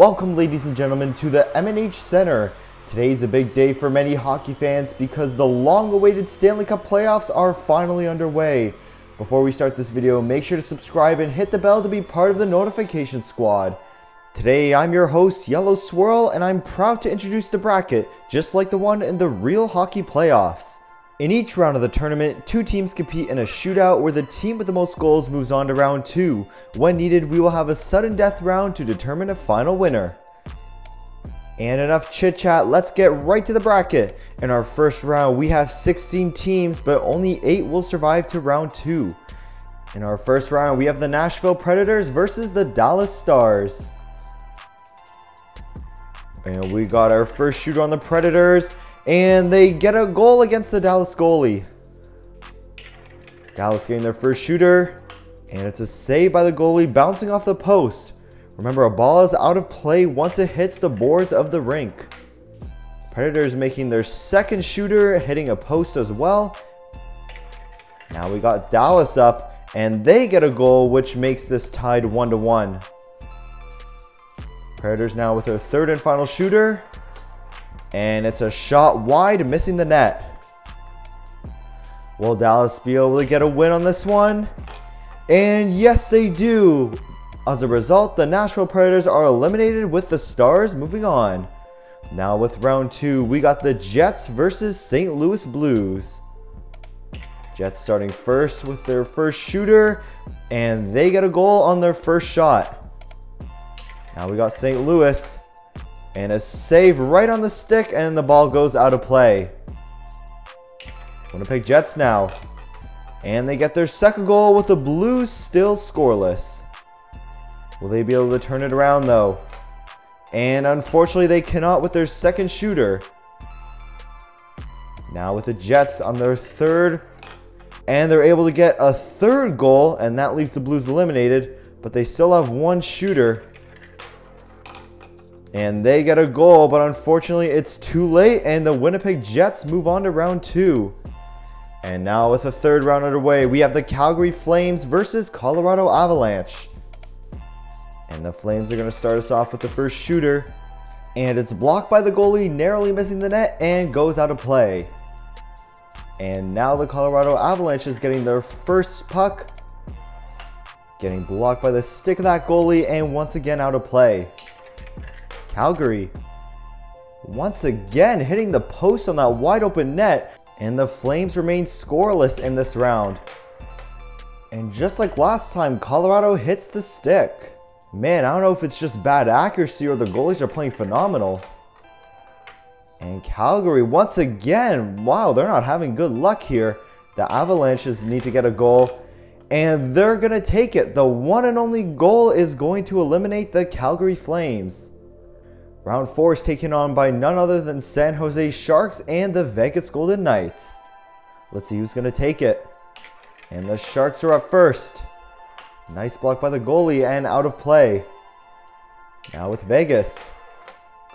Welcome, ladies and gentlemen, to the M&H Center. Today's a big day for many hockey fans because the long-awaited Stanley Cup playoffs are finally underway. Before we start this video, make sure to subscribe and hit the bell to be part of the notification squad. Today, I'm your host, Yellow Swirl, and I'm proud to introduce the bracket, just like the one in the real hockey playoffs. In each round of the tournament, two teams compete in a shootout where the team with the most goals moves on to round 2. When needed, we will have a sudden death round to determine a final winner. And enough chit chat, let's get right to the bracket. In our first round, we have 16 teams, but only 8 will survive to round 2. In our first round, we have the Nashville Predators versus the Dallas Stars. And we got our first shooter on the Predators, and they get a goal against the Dallas goalie. Dallas getting their first shooter, and it's a save by the goalie bouncing off the post. Remember, a ball is out of play once it hits the boards of the rink. Predators making their second shooter, hitting a post as well. Now we got Dallas up, and they get a goal, which makes this tied 1-1. Predators now with their third and final shooter. And it's a shot wide, missing the net. Will Dallas be able to get a win on this one? And yes, they do. As a result, the Nashville Predators are eliminated with the Stars moving on. Now with round 2, we got the Jets versus St. Louis Blues. Jets starting first with their first shooter, and they get a goal on their first shot. Now we got St. Louis. And a save right on the stick, and the ball goes out of play. Winnipeg Jets now. And they get their second goal with the Blues still scoreless. Will they be able to turn it around though? And unfortunately they cannot with their second shooter. Now with the Jets on their third. And they're able to get a third goal, and that leaves the Blues eliminated. But they still have one shooter. And they get a goal, but unfortunately it's too late, and the Winnipeg Jets move on to round 2. And now with the third round underway, we have the Calgary Flames versus Colorado Avalanche. And the Flames are going to start us off with the first shooter. And it's blocked by the goalie, narrowly missing the net, and goes out of play. And now the Colorado Avalanche is getting their first puck. Getting blocked by the stick of that goalie, and once again out of play. Calgary once again hitting the post on that wide open net, and the Flames remain scoreless in this round. And just like last time, Colorado hits the stick. Man, I don't know if it's just bad accuracy or the goalies are playing phenomenal. And Calgary once again, wow, they're not having good luck here. The Avalanches need to get a goal, and they're gonna take it. The one and only goal is going to eliminate the Calgary Flames. Round 4 is taken on by none other than San Jose Sharks and the Vegas Golden Knights. Let's see who's going to take it. And the Sharks are up first. Nice block by the goalie and out of play. Now with Vegas.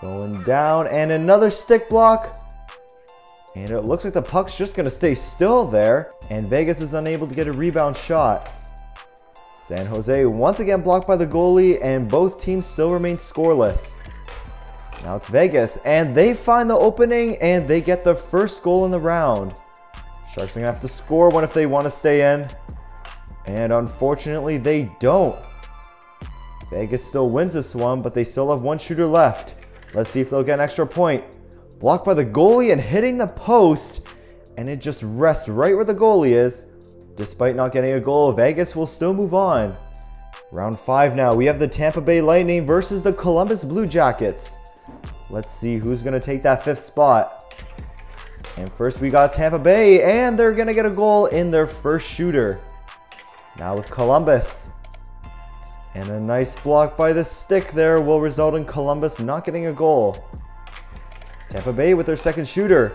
Going down, and another stick block. And it looks like the puck's just going to stay still there. And Vegas is unable to get a rebound shot. San Jose once again blocked by the goalie, and both teams still remain scoreless. Now it's Vegas, and they find the opening, and they get the first goal in the round. Sharks are going to have to score one if they want to stay in. And unfortunately, they don't. Vegas still wins this one, but they still have one shooter left. Let's see if they'll get an extra point. Blocked by the goalie and hitting the post, and it just rests right where the goalie is. Despite not getting a goal, Vegas will still move on. Round 5 now, we have the Tampa Bay Lightning versus the Columbus Blue Jackets. Let's see who's going to take that 5th spot. And first we got Tampa Bay, and they're going to get a goal in their first shooter. Now with Columbus. And a nice block by the stick there will result in Columbus not getting a goal. Tampa Bay with their second shooter.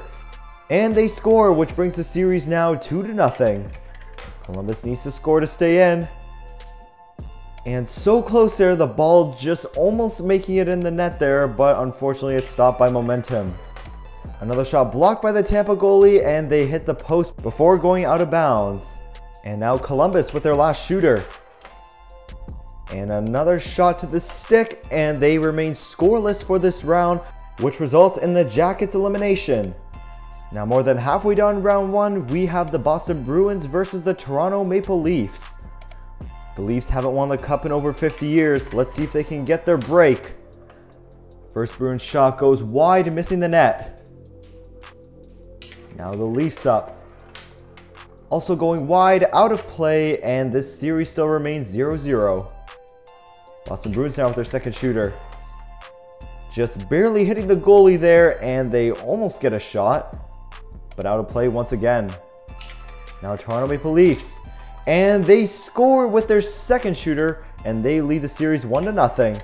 And they score, which brings the series now 2-0. Columbus needs to score to stay in. And so close there, the ball just almost making it in the net there, but unfortunately it's stopped by momentum. Another shot blocked by the Tampa goalie, and they hit the post before going out of bounds. And now Columbus with their last shooter. And another shot to the stick, and they remain scoreless for this round, which results in the Jackets' elimination. Now more than halfway down round 1, we have the Boston Bruins versus the Toronto Maple Leafs. The Leafs haven't won the cup in over 50 years. Let's see if they can get their break. First Bruins shot goes wide, missing the net. Now the Leafs up. Also going wide, out of play, and this series still remains 0-0. Boston Bruins now with their second shooter. Just barely hitting the goalie there, and they almost get a shot, but out of play once again. Now Toronto Maple Leafs, and they score with their second shooter, and they lead the series 1-0.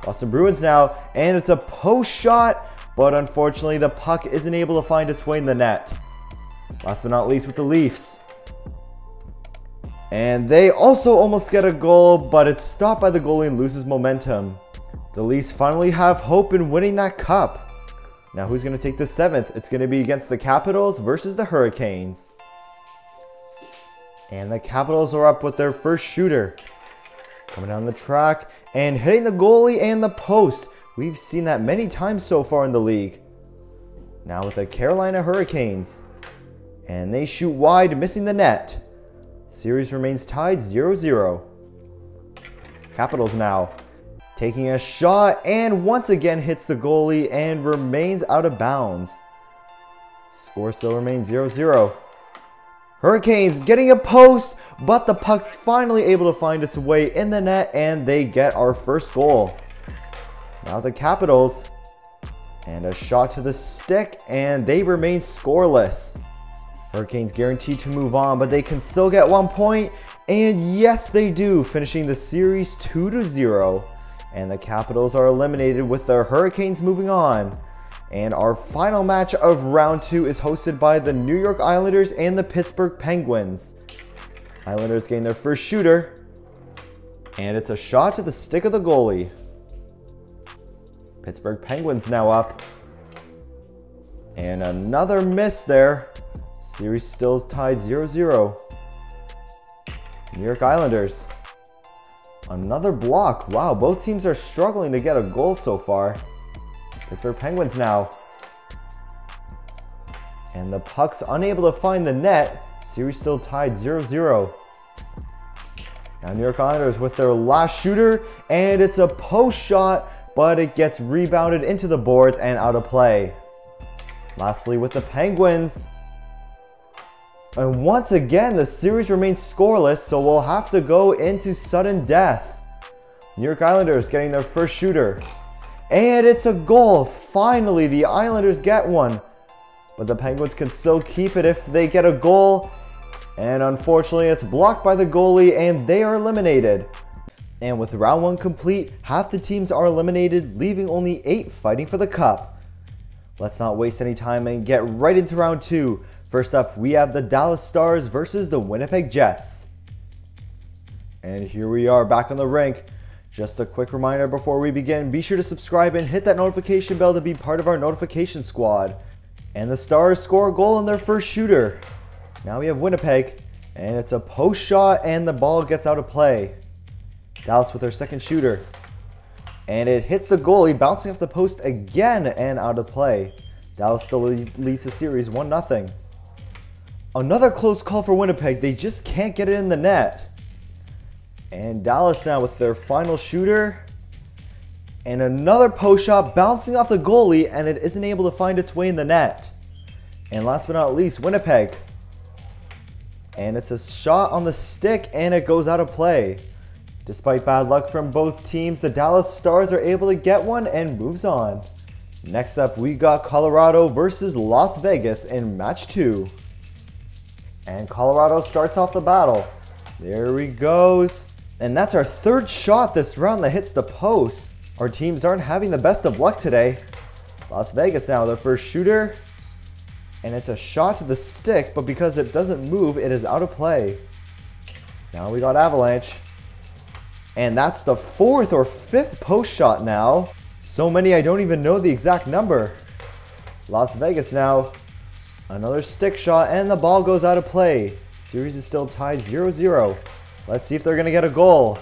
Boston Bruins now, and it's a post shot, but unfortunately the puck isn't able to find its way in the net. Last but not least with the Leafs. And they also almost get a goal, but it's stopped by the goalie and loses momentum. The Leafs finally have hope in winning that cup. Now who's going to take the 7th? It's going to be against the Capitals versus the Hurricanes. And the Capitals are up with their first shooter. Coming down the track and hitting the goalie and the post. We've seen that many times so far in the league. Now with the Carolina Hurricanes. And they shoot wide, missing the net. Series remains tied 0-0. Capitals now taking a shot and once again hits the goalie and remains out of bounds. Score still remains 0-0. Hurricanes getting a post, but the puck's finally able to find its way in the net and they get our first goal. Now the Capitals, and a shot to the stick, and they remain scoreless. Hurricanes guaranteed to move on, but they can still get 1 point, and yes they do, finishing the series 2-0. And the Capitals are eliminated with the Hurricanes moving on. And our final match of round 2 is hosted by the New York Islanders and the Pittsburgh Penguins. Islanders gain their first shooter, and it's a shot to the stick of the goalie. Pittsburgh Penguins now up. And another miss there. Series still tied 0-0. New York Islanders. Another block. Wow, both teams are struggling to get a goal so far. Pittsburgh Penguins now. And the puck's unable to find the net. Series still tied 0-0. Now New York Islanders with their last shooter, and it's a post shot, but it gets rebounded into the boards and out of play. Lastly with the Penguins. And once again, the series remains scoreless, so we'll have to go into sudden death. New York Islanders getting their first shooter. And it's a goal. Finally, the Islanders get one. But the Penguins can still keep it if they get a goal. And unfortunately, it's blocked by the goalie and they are eliminated. And with round 1 complete, half the teams are eliminated, leaving only 8 fighting for the cup. Let's not waste any time and get right into round 2. First up, we have the Dallas Stars versus the Winnipeg Jets. And here we are back on the rink. Just a quick reminder before we begin, be sure to subscribe and hit that notification bell to be part of our notification squad. And the Stars score a goal in their first shooter. Now we have Winnipeg, and it's a post shot and the ball gets out of play. Dallas with their second shooter. And it hits the goalie, bouncing off the post again and out of play. Dallas still leads the series 1-0. Another close call for Winnipeg. They just can't get it in the net. And Dallas now with their final shooter. And another post shot bouncing off the goalie, and it isn't able to find its way in the net. And last but not least, Winnipeg. And it's a shot on the stick, and it goes out of play. Despite bad luck from both teams, the Dallas Stars are able to get one and moves on. Next up, we got Colorado versus Las Vegas in match 2. And Colorado starts off the battle. There he goes. And that's our third shot this round that hits the post. Our teams aren't having the best of luck today. Las Vegas now, their first shooter. And it's a shot to the stick, but because it doesn't move, it is out of play. Now we got Avalanche. And that's the 4th or 5th post shot now. So many I don't even know the exact number. Las Vegas now. Another stick shot, and the ball goes out of play. Series is still tied 0-0. Let's see if they're going to get a goal.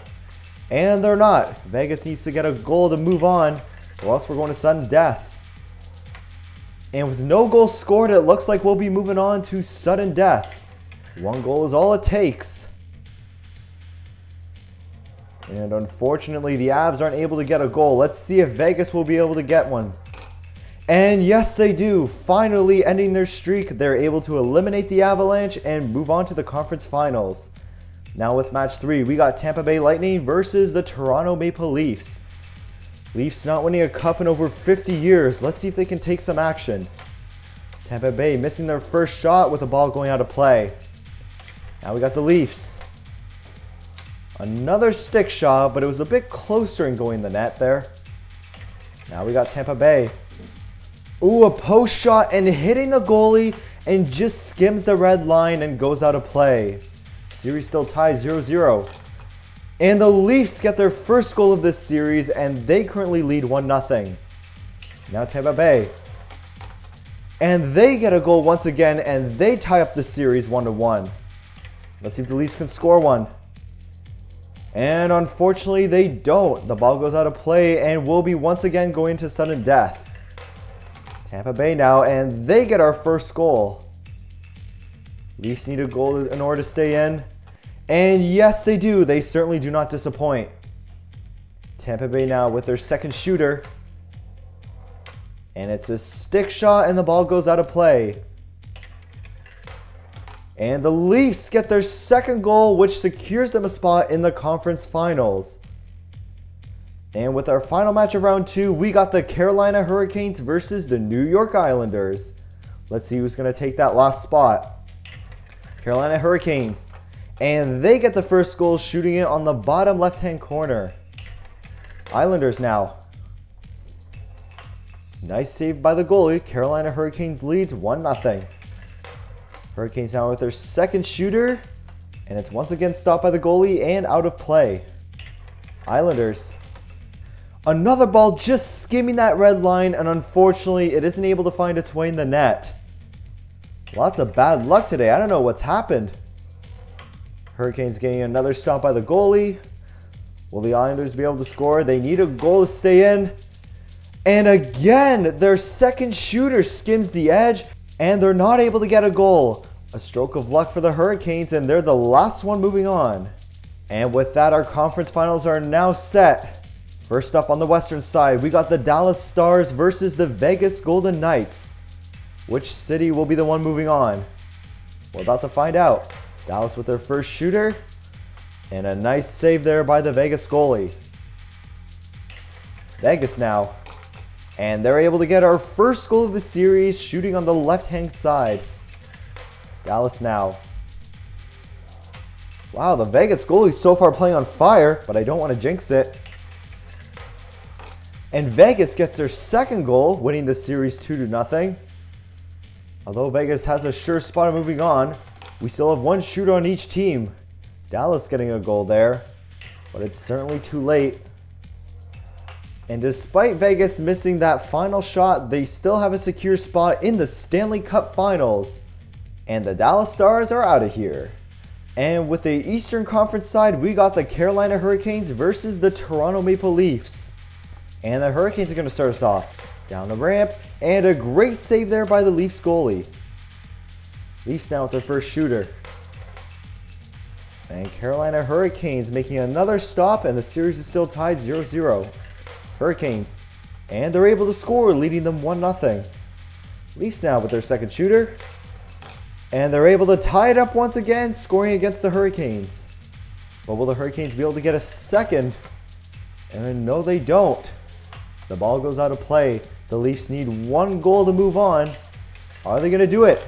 And they're not. Vegas needs to get a goal to move on, or else we're going to sudden death. And with no goals scored, it looks like we'll be moving on to sudden death. 1 goal is all it takes. And unfortunately, the Avs aren't able to get a goal. Let's see if Vegas will be able to get one. And yes, they do. Finally ending their streak, they're able to eliminate the Avalanche and move on to the conference finals. Now with match 3, we got Tampa Bay Lightning versus the Toronto Maple Leafs. Leafs not winning a cup in over 50 years. Let's see if they can take some action. Tampa Bay missing their first shot with the ball going out of play. Now we got the Leafs. Another stick shot, but it was a bit closer in going in the net there. Now we got Tampa Bay. Ooh, a post shot and hitting the goalie and just skims the red line and goes out of play. Series still tied 0-0. And the Leafs get their first goal of this series, and they currently lead 1-0. Now Tampa Bay. And they get a goal once again, and they tie up the series 1-1. Let's see if the Leafs can score one. And unfortunately, they don't. The ball goes out of play, and we'll be once again going to sudden death. Tampa Bay now, and they get our first goal. Leafs need a goal in order to stay in. And yes, they do. They certainly do not disappoint. Tampa Bay now with their second shooter. And it's a stick shot and the ball goes out of play. And the Leafs get their second goal, which secures them a spot in the conference finals. And with our final match of round 2, we got the Carolina Hurricanes versus the New York Islanders. Let's see who's going to take that last spot. Carolina Hurricanes. And they get the first goal, shooting it on the bottom left-hand corner. Islanders now. Nice save by the goalie. Carolina Hurricanes leads 1-0. Hurricanes now with their second shooter. And it's once again stopped by the goalie and out of play. Islanders. Another ball just skimming that red line, and unfortunately it isn't able to find its way in the net. Lots of bad luck today. I don't know what's happened. Hurricanes getting another stop by the goalie. Will the Islanders be able to score? They need a goal to stay in. And again, their second shooter skims the edge, and they're not able to get a goal. A stroke of luck for the Hurricanes, and they're the last one moving on. And with that, our conference finals are now set. First up on the western side, we got the Dallas Stars versus the Vegas Golden Knights. Which city will be the one moving on? We're about to find out. Dallas with their first shooter. And a nice save there by the Vegas goalie. Vegas now. And they're able to get our first goal of the series, shooting on the left-hand side. Dallas now. Wow, the Vegas goalie so far playing on fire, but I don't want to jinx it. And Vegas gets their second goal, winning the series 2-0. Although Vegas has a sure spot of moving on, we still have one shooter on each team. Dallas getting a goal there, but it's certainly too late. And despite Vegas missing that final shot, they still have a secure spot in the Stanley Cup Finals. And the Dallas Stars are out of here. And with the Eastern Conference side, we got the Carolina Hurricanes versus the Toronto Maple Leafs. And the Hurricanes are going to start us off. Down the ramp, and a great save there by the Leafs goalie. Leafs now with their first shooter. And Carolina Hurricanes making another stop, and the series is still tied 0-0. Hurricanes, and they're able to score, leading them 1-0. Leafs now with their second shooter. And they're able to tie it up once again, scoring against the Hurricanes. But will the Hurricanes be able to get a second? And no, they don't. The ball goes out of play. The Leafs need one goal to move on. Are they going to do it?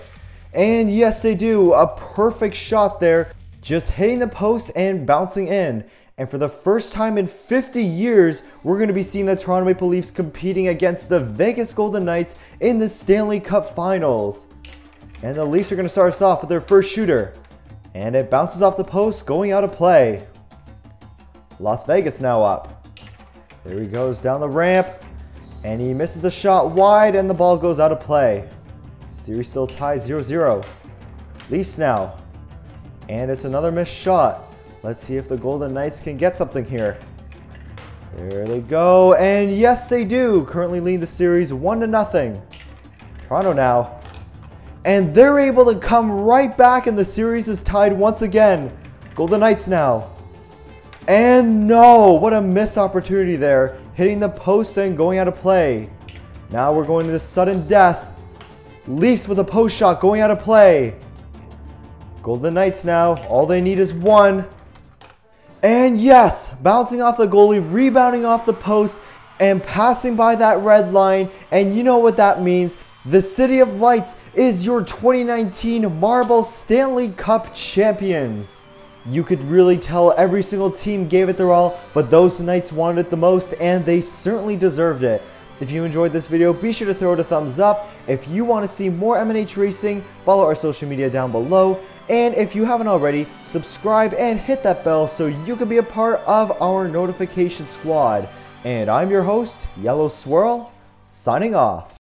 And yes, they do. A perfect shot there, just hitting the post and bouncing in. And for the first time in 50 years, we're going to be seeing the Toronto Maple Leafs competing against the Vegas Golden Knights in the Stanley Cup Finals. And the Leafs are going to start us off with their first shooter. And it bounces off the post, going out of play. Las Vegas now up. There he goes down the ramp. And he misses the shot wide, and the ball goes out of play. Series still tied 0-0. Leafs now. And it's another missed shot. Let's see if the Golden Knights can get something here. There they go, and yes they do. Currently leading the series 1-0. Toronto now. And they're able to come right back and the series is tied once again. Golden Knights now. And no, what a missed opportunity there. Hitting the post and going out of play. Now we're going to sudden death. Leafs with a post shot going out of play. Golden Knights now. All they need is one. And yes, bouncing off the goalie, rebounding off the post, and passing by that red line. And you know what that means. The City of Lights is your 2019 Marble Stanley Cup champions. You could really tell every single team gave it their all, but those Knights wanted it the most, and they certainly deserved it. If you enjoyed this video, be sure to throw it a thumbs up. If you want to see more M&H Racing, follow our social media down below. And if you haven't already, subscribe and hit that bell so you can be a part of our notification squad. And I'm your host, Yellow Swirl, signing off.